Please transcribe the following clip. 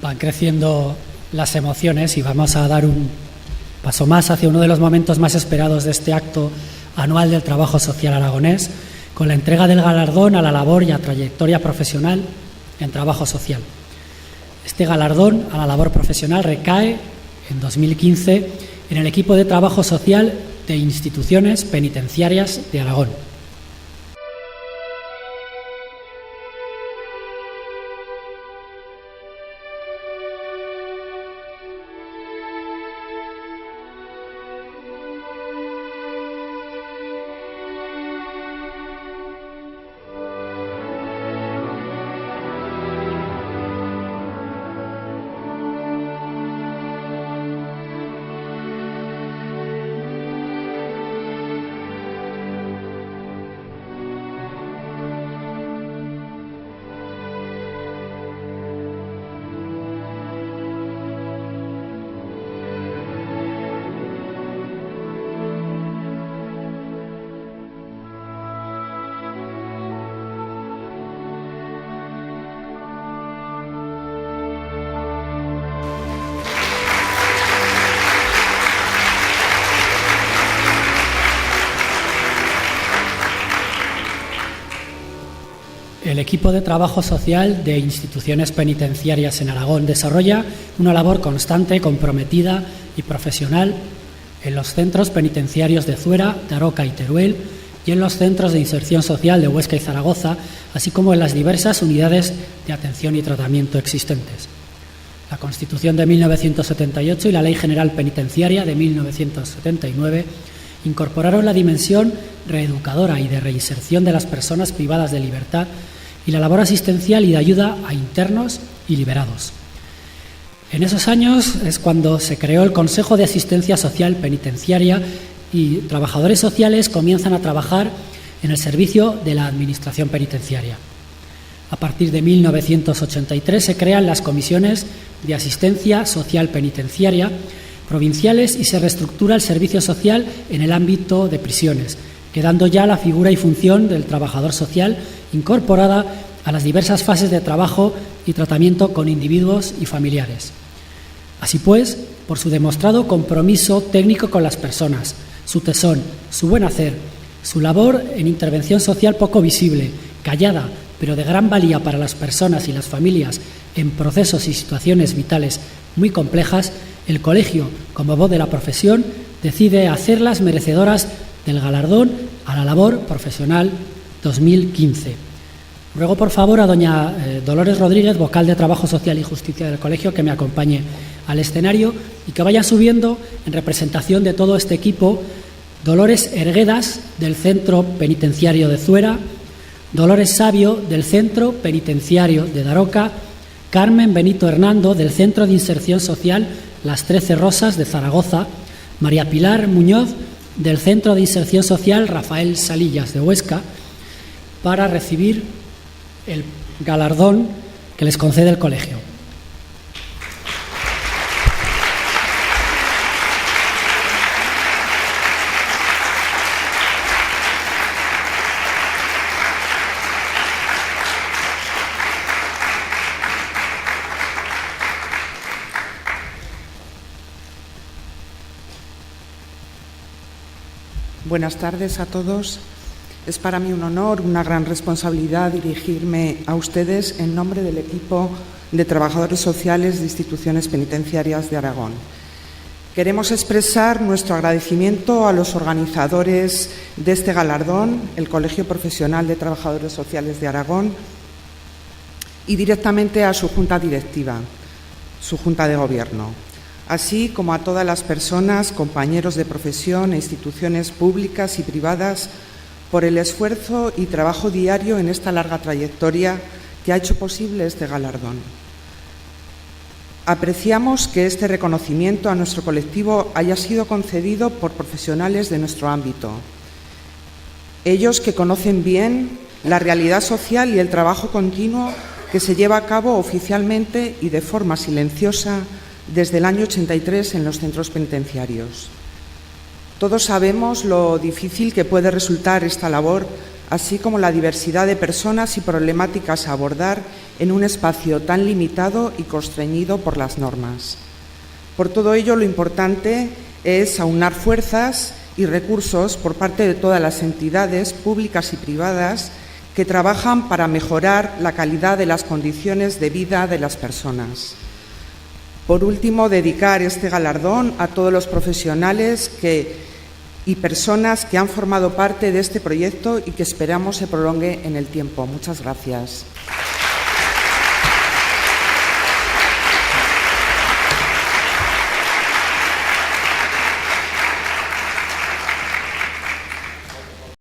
van creciendo las emociones y vamos a dar un paso más hacia uno de los momentos más esperados de este acto anual del trabajo social aragonés, con la entrega del galardón a la labor y a trayectoria profesional en trabajo social. Este galardón a la labor profesional recae en 2015 en el equipo de trabajo social de instituciones penitenciarias de Aragón. El equipo de trabajo social de instituciones penitenciarias en Aragón desarrolla una labor constante, comprometida y profesional en los centros penitenciarios de Zuera, Daroca y Teruel y en los centros de inserción social de Huesca y Zaragoza, así como en las diversas unidades de atención y tratamiento existentes. La Constitución de 1978 y la Ley General Penitenciaria de 1979 incorporaron la dimensión reeducadora y de reinserción de las personas privadas de libertad y la labor asistencial y de ayuda a internos y liberados. En esos años es cuando se creó el Consejo de Asistencia Social Penitenciaria y trabajadores sociales comienzan a trabajar en el servicio de la Administración Penitenciaria. A partir de 1983 se crean las comisiones de Asistencia Social Penitenciaria provinciales y se reestructura el servicio social en el ámbito de prisiones, quedando ya la figura y función del trabajador social incorporada a las diversas fases de trabajo y tratamiento con individuos y familiares. Así pues, por su demostrado compromiso técnico con las personas, su tesón, su buen hacer, su labor en intervención social poco visible, callada, pero de gran valía para las personas y las familias en procesos y situaciones vitales muy complejas, el colegio, como voz de la profesión, decide hacerlas merecedoras del galardón a la labor profesional 2015. Ruego, por favor, a doña Dolores Rodríguez, vocal de Trabajo Social y Justicia del colegio, que me acompañe al escenario y que vayan subiendo en representación de todo este equipo Dolores Erguedas, del Centro Penitenciario de Zuera, Dolores Sabio, del Centro Penitenciario de Daroca, Carmen Benito Hernando, del Centro de Inserción Social Las 13 Rosas de Zaragoza, María Pilar Muñoz, del Centro de Inserción Social Rafael Salillas de Huesca, para recibir el galardón que les concede el colegio. Buenas tardes a todos. Es para mí un honor, una gran responsabilidad dirigirme a ustedes en nombre del equipo de trabajadores sociales de instituciones penitenciarias de Aragón. Queremos expresar nuestro agradecimiento a los organizadores de este galardón, el Colegio Profesional de Trabajadores Sociales de Aragón, y directamente a su Junta Directiva, su Junta de Gobierno, así como a todas las personas, compañeros de profesión e instituciones públicas y privadas por el esfuerzo y trabajo diario en esta larga trayectoria que ha hecho posible este galardón. Apreciamos que este reconocimiento a nuestro colectivo haya sido concedido por profesionales de nuestro ámbito, ellos que conocen bien la realidad social y el trabajo continuo que se lleva a cabo oficialmente y de forma silenciosa desde el año 83 en los centros penitenciarios. Todos sabemos lo difícil que puede resultar esta labor así como la diversidad de personas y problemáticas a abordar en un espacio tan limitado y constreñido por las normas. Por todo ello, lo importante es aunar fuerzas y recursos por parte de todas las entidades públicas y privadas que trabajan para mejorar la calidad de las condiciones de vida de las personas. Por último, dedicar este galardón a todos los profesionales y personas que han formado parte de este proyecto y que esperamos se prolongue en el tiempo. Muchas gracias.